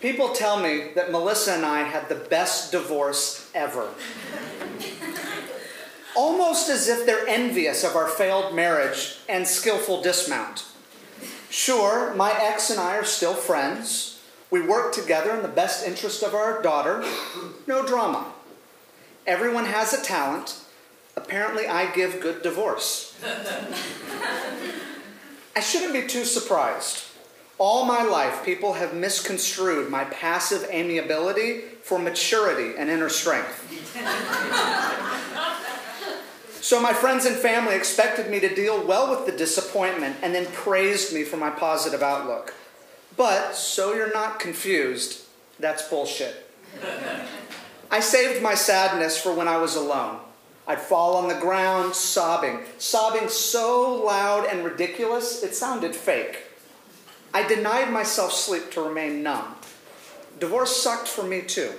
People tell me that Melissa and I had the best divorce ever. Almost as if they're envious of our failed marriage and skillful dismount. Sure, my ex and I are still friends. We work together in the best interest of our daughter. No drama. Everyone has a talent. Apparently, I give good divorce. I shouldn't be too surprised. All my life, people have misconstrued my passive amiability for maturity and inner strength. So my friends and family expected me to deal well with the disappointment and then praised me for my positive outlook. But, so you're not confused, that's bullshit. I saved my sadness for when I was alone. I'd fall on the ground sobbing so loud and ridiculous it sounded fake. I denied myself sleep to remain numb. Divorce sucked for me too.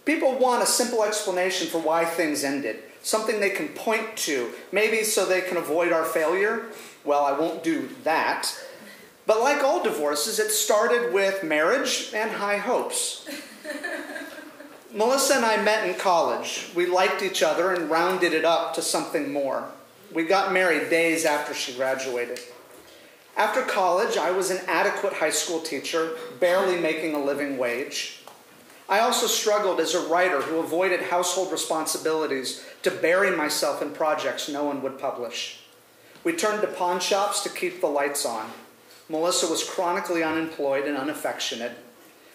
People want a simple explanation for why things ended. Something they can point to, maybe so they can avoid our failure. Well, I won't do that. But like all divorces, it started with marriage and high hopes. Melissa and I met in college. We liked each other and rounded it up to something more. We got married days after she graduated. After college, I was an adequate high school teacher, barely making a living wage. I also struggled as a writer who avoided household responsibilities to bury myself in projects no one would publish. We turned to pawn shops to keep the lights on. Melissa was chronically unemployed and unaffectionate.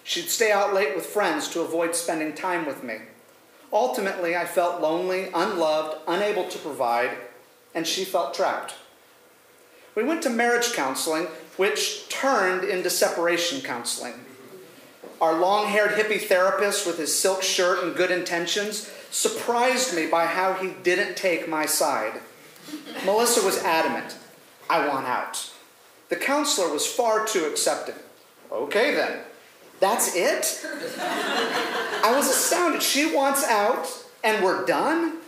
She'd stay out late with friends to avoid spending time with me. Ultimately, I felt lonely, unloved, unable to provide, and she felt trapped. We went to marriage counseling, which turned into separation counseling. Our long-haired hippie therapist with his silk shirt and good intentions surprised me by how he didn't take my side. Melissa was adamant, I want out. The counselor was far too accepting. Okay then, that's it? I was astounded. She wants out and we're done?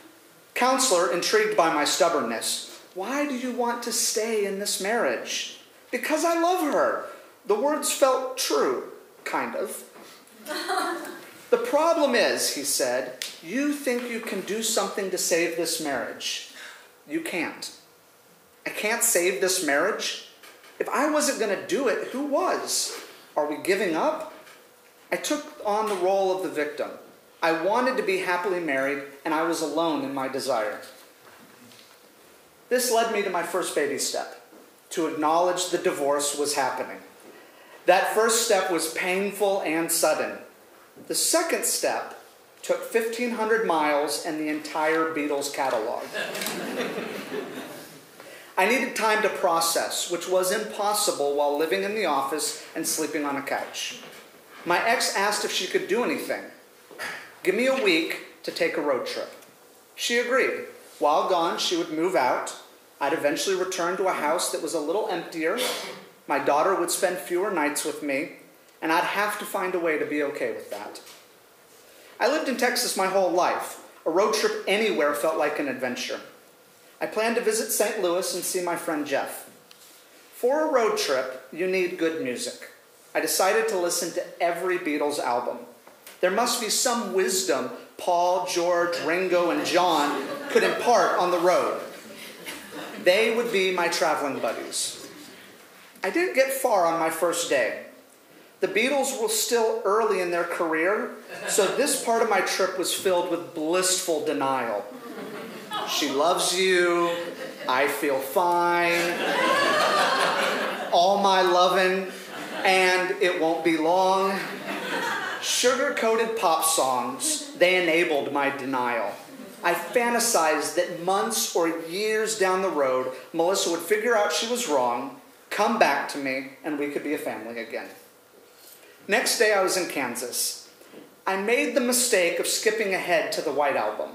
Counselor, intrigued by my stubbornness, why do you want to stay in this marriage? Because I love her. The words felt true. Kind of. The problem is, he said, you think you can do something to save this marriage. You can't. I can't save this marriage. If I wasn't going to do it, who was? Are we giving up? I took on the role of the victim. I wanted to be happily married, and I was alone in my desire. This led me to my first baby step, to acknowledge the divorce was happening. That first step was painful and sudden. The second step took 1,500 miles and the entire Beatles catalog. I needed time to process, which was impossible while living in the office and sleeping on a couch. My ex asked if she could do anything. Give me a week to take a road trip. She agreed. While gone, she would move out. I'd eventually return to a house that was a little emptier. My daughter would spend fewer nights with me, and I'd have to find a way to be okay with that. I lived in Texas my whole life. A road trip anywhere felt like an adventure. I planned to visit St. Louis and see my friend Jeff. For a road trip, you need good music. I decided to listen to every Beatles album. There must be some wisdom Paul, George, Ringo, and John could impart on the road. They would be my traveling buddies. I didn't get far on my first day. The Beatles were still early in their career, so this part of my trip was filled with blissful denial. She loves you, I feel fine, all my lovin', and it won't be long. Sugar-coated pop songs, they enabled my denial. I fantasized that months or years down the road, Melissa would figure out she was wrong, come back to me, and we could be a family again. Next day, I was in Kansas. I made the mistake of skipping ahead to the White Album.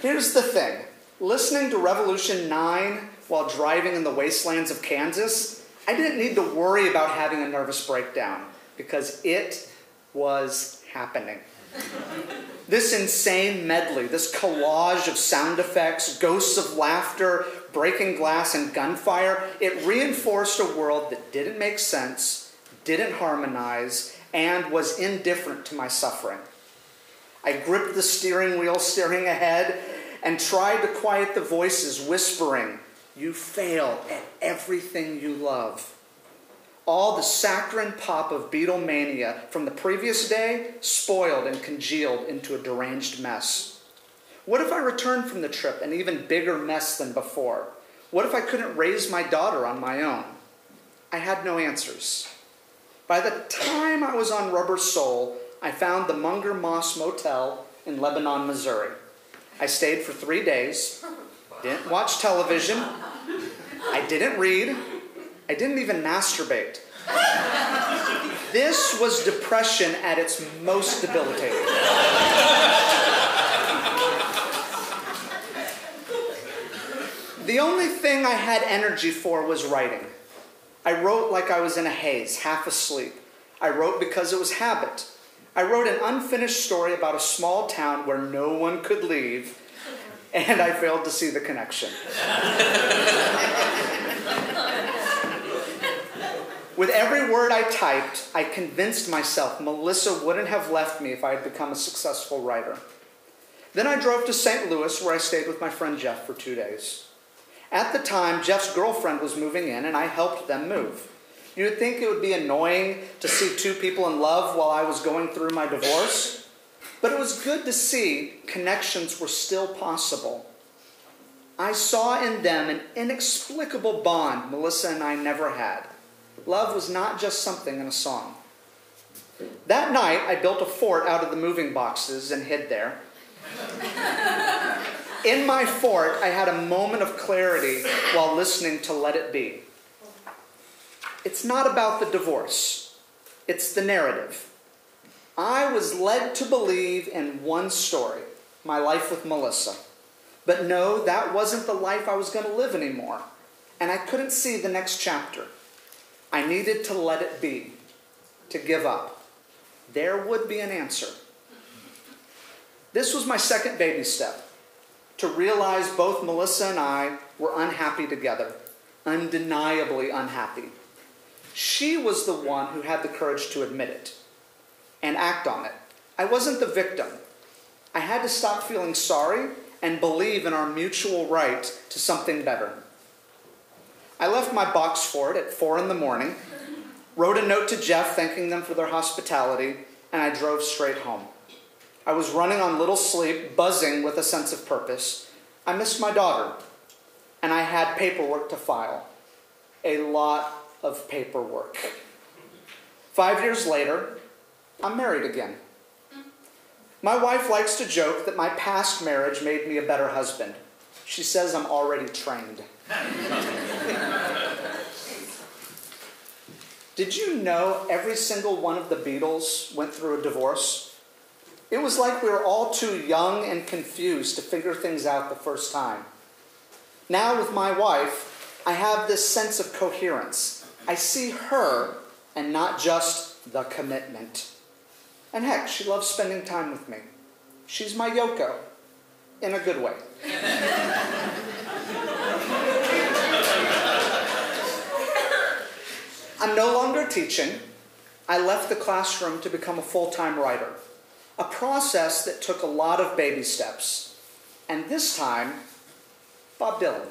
Here's the thing. Listening to Revolution 9 while driving in the wastelands of Kansas, I didn't need to worry about having a nervous breakdown because it was happening. This insane medley, this collage of sound effects, ghosts of laughter, breaking glass, and gunfire, it reinforced a world that didn't make sense, didn't harmonize, and was indifferent to my suffering. I gripped the steering wheel, staring ahead, and tried to quiet the voices whispering, "You fail at everything you love." All the saccharine pop of Beatlemania from the previous day spoiled and congealed into a deranged mess. What if I returned from the trip an even bigger mess than before? What if I couldn't raise my daughter on my own? I had no answers. By the time I was on Rubber Soul, I found the Munger Moss Motel in Lebanon, Missouri. I stayed for 3 days, didn't watch television, I didn't read, I didn't even masturbate. This was depression at its most debilitating. The only thing I had energy for was writing. I wrote like I was in a haze, half asleep. I wrote because it was habit. I wrote an unfinished story about a small town where no one could leave, and I failed to see the connection. With every word I typed, I convinced myself Melissa wouldn't have left me if I had become a successful writer. Then I drove to St. Louis, where I stayed with my friend Jeff for 2 days. At the time, Jeff's girlfriend was moving in, and I helped them move. You would think it would be annoying to see two people in love while I was going through my divorce, but it was good to see connections were still possible. I saw in them an inexplicable bond Melissa and I never had. Love was not just something in a song. That night, I built a fort out of the moving boxes and hid there. In my fort, I had a moment of clarity while listening to Let It Be. It's not about the divorce. It's the narrative. I was led to believe in one story, my life with Melissa. But no, that wasn't the life I was going to live anymore. And I couldn't see the next chapter. I needed to let it be, to give up. There would be an answer. This was my second baby step, to realize both Melissa and I were unhappy together, undeniably unhappy. She was the one who had the courage to admit it and act on it. I wasn't the victim. I had to stop feeling sorry and believe in our mutual right to something better. I left my box fort at 4 a.m, wrote a note to Jeff thanking them for their hospitality, and I drove straight home. I was running on little sleep, buzzing with a sense of purpose. I missed my daughter, and I had paperwork to file. A lot of paperwork. 5 years later, I'm married again. My wife likes to joke that my past marriage made me a better husband. She says I'm already trained. Did you know every single one of the Beatles went through a divorce? It was like we were all too young and confused to figure things out the first time. Now with my wife, I have this sense of coherence. I see her and not just the commitment. And heck, she loves spending time with me. She's my Yoko, in a good way. I'm no longer teaching. I left the classroom to become a full-time writer. A process that took a lot of baby steps. And this time, Bob Dylan.